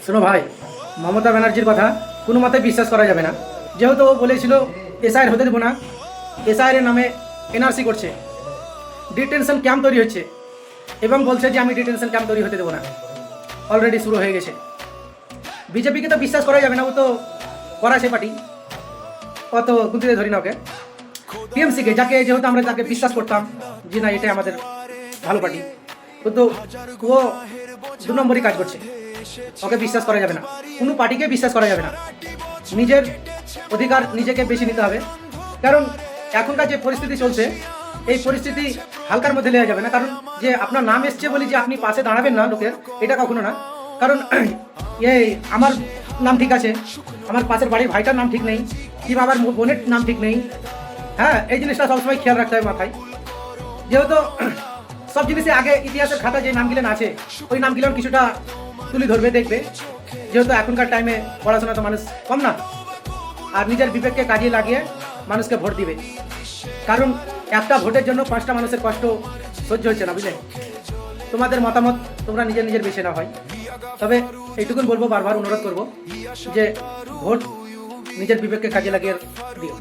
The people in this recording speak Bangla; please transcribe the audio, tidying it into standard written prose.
শোনো ভাই, মমতা ব্যানার্জির কথা কোনো মতে বিশ্বাস করা যাবে না। যেহেতু ও বলেছিল এসআইআর হতে দেবো না, এসআইআর এর নামে এনআরসি করছে, ডিটেনশন ক্যাম্প তৈরি হচ্ছে এবং বলছে যে আমি ডিটেনশন ক্যাম্প তৈরি হতে দেবো না, অলরেডি শুরু হয়ে গেছে। বিজেপিকে তো বিশ্বাস করা যাবে না, ও তো করাছে পার্টি, অত গুনতিতে ধরি না ওকে। টিএমসিকে যাকে যেহেতু আমরা তাকে বিশ্বাস করতাম যে না এটাই আমাদের ভালো পার্টি, কিন্তু ও 2 নম্বরই কাজ করছে। ওকে বিশ্বাস করা যাবে না, কোনো পার্টিকে বিশ্বাস করা যাবে না। নিজের অধিকার নিজেকে বেছে নিতে হবে, কারণ এখনকার যে পরিস্থিতি চলছে এই পরিস্থিতি হালকার মধ্যে নেওয়া যাবে না। কারণ যে আপনার নাম এসছে বলি যে আপনি পাশে দাঁড়াবেন না লোকের, এটা কখনো না। কারণ এই আমার নাম ঠিক আছে, আমার পাশের বাড়ির ভাইটার নাম ঠিক নেই, কিংবা আমার বোনের নাম ঠিক নেই। হ্যাঁ, এই জিনিসটা সবসময় খেয়াল রাখতে হবে মাথায়। যেহেতু সব জিনিসে আগে ইতিহাসের খাতা যে নামগুলো আছে ওই নামগুলো কিছুটা তুলে ধরবে, দেখবে। যেহেতু এখনকার টাইমে পড়াশোনা তো মানুষ কম না, আর নিজের বিবেককে কাজে লাগিয়ে মানুষকে ভোট দিবে। কারণ একটা ভোটের জন্য 5টা মানুষের কষ্ট সহ্য হচ্ছে না, বুঝলে। তোমাদের মতামত তোমরা নিজের নিজের বেছে না হয়, তবে এইটুকুন বলবো, বারবার অনুরোধ করবো যে ভোট নিজের বিবেককে কাজে লাগিয়ে দিও।